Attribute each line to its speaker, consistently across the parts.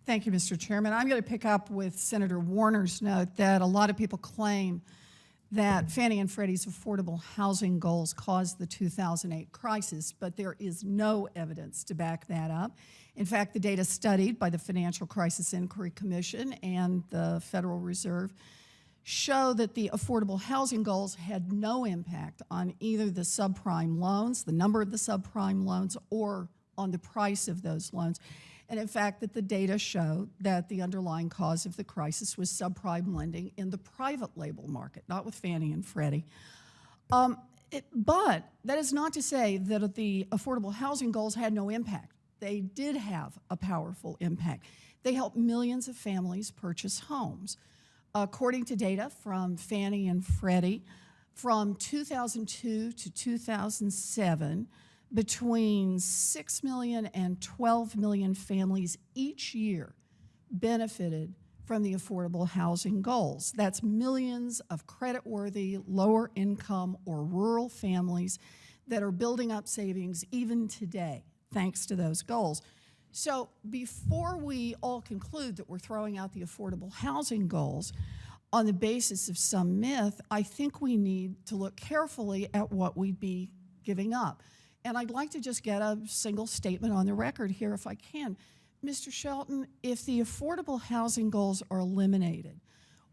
Speaker 1: Thank you, Mr. Chairman. I'm going to pick up with Senator Warner's note that a lot of people claim that Fannie and Freddie's affordable housing goals caused the 2008 crisis, but there is no evidence to back that up. In fact, the data studied by the Financial Crisis Inquiry Commission and the Federal Reserve show that the affordable housing goals had no impact on either the subprime loans, the number of the subprime loans, or on the price of those loans. And in fact, that the data show that the underlying cause of the crisis was subprime lending in the private label market, not with Fannie and Freddie. But that is not to say that the affordable housing goals had no impact. They did have a powerful impact. They helped millions of families purchase homes. According to data from Fannie and Freddie, from 2002 to 2007, between 6 million and 12 million families each year benefited from the affordable housing goals. That's millions of creditworthy, lower income or rural families that are building up savings even today, thanks to those goals. So before we all conclude that we're throwing out the affordable housing goals on the basis of some myth, I think we need to look carefully at what we'd be giving up. And I'd like to just get a single statement on the record here if I can. Mr. Shelton, if the affordable housing goals are eliminated,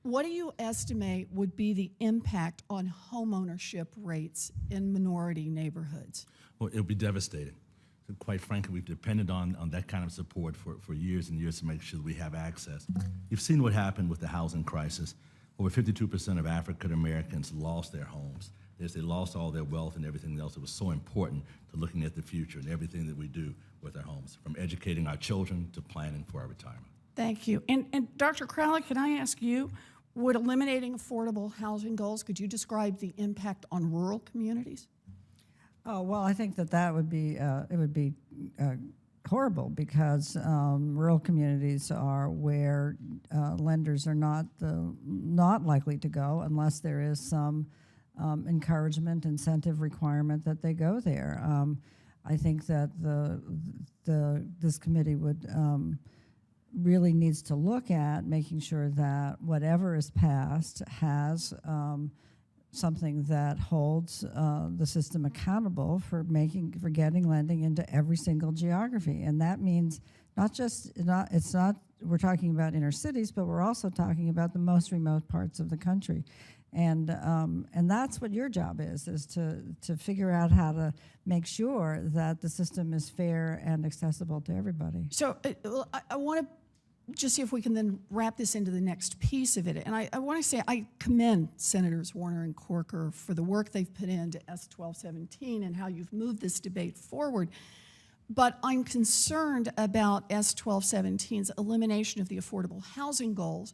Speaker 1: what do you estimate would be the impact on homeownership rates in minority neighborhoods?
Speaker 2: Well, it'll be devastating. So quite frankly, we've depended on that kind of support for years and years to make sure that we have access. You've seen what happened with the housing crisis. Over 52% of African Americans lost their homes. They lost all their wealth and everything else. It was so important to looking at the future and everything that we do with our homes, from educating our children to planning for our retirement.
Speaker 1: Thank you. And Dr. Crowley, can I ask you, would eliminating affordable housing goals, could you describe the impact on rural communities?
Speaker 3: Oh, well, I think that would be, it would be horrible because rural communities are where lenders are not likely to go unless there is some encouragement, incentive requirement that they go there. I think that this committee would really needs to look at making sure that whatever is passed has something that holds the system accountable for getting lending into every single geography, and that means we're talking about inner cities, but we're also talking about the most remote parts of the country. And that's what your job is to figure out how to make sure that the system is fair and accessible to everybody.
Speaker 1: So I want to just see if we can then wrap this into the next piece of it. And I want to say I commend Senators Warner and Corker for the work they've put into S-1217 and how you've moved this debate forward. But I'm concerned about S-1217's elimination of the affordable housing goals.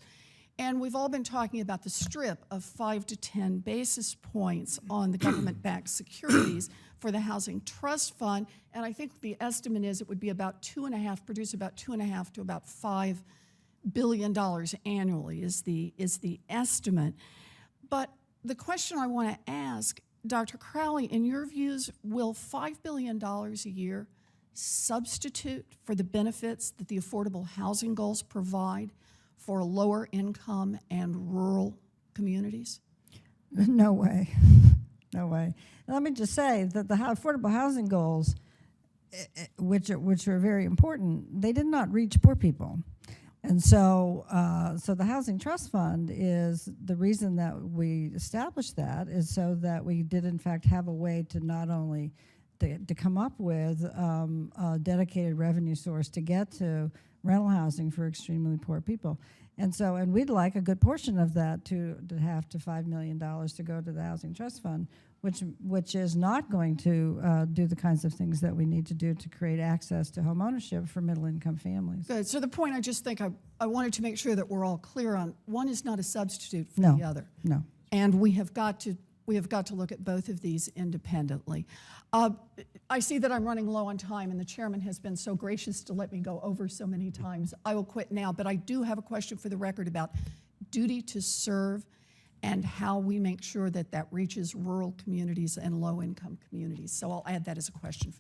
Speaker 1: And we've all been talking about the strip of 5 to 10 basis points on the government-backed securities for the Housing Trust Fund. And I think the estimate is it would be produce about $2.5 to about $5 billion annually is the estimate. But the question I want to ask, Dr. Crowley, in your views, will $5 billion a year substitute for the benefits that the affordable housing goals provide for lower income and rural communities?
Speaker 3: No way. No way. And let me just say that the affordable housing goals, which are very important, they did not reach poor people. And so the Housing Trust Fund is the reason that we established that is so that we did in fact have a way to not only to come up with a dedicated revenue source to get to rental housing for extremely poor people. And we'd like a good portion of that to have to $5 million to go to the Housing Trust Fund, which is not going to do the kinds of things that we need to do to create access to home ownership for middle-income families.
Speaker 1: Good. So the point I just think I wanted to make sure that we're all clear on, one is not a substitute for the other.
Speaker 3: No.
Speaker 1: And we have got to look at both of these independently. I see that I'm running low on time, and the chairman has been so gracious to let me go over so many times. I will quit now, but I do have a question for the record about duty to serve and how we make sure that that reaches rural communities and low-income communities. So I'll add that as a question.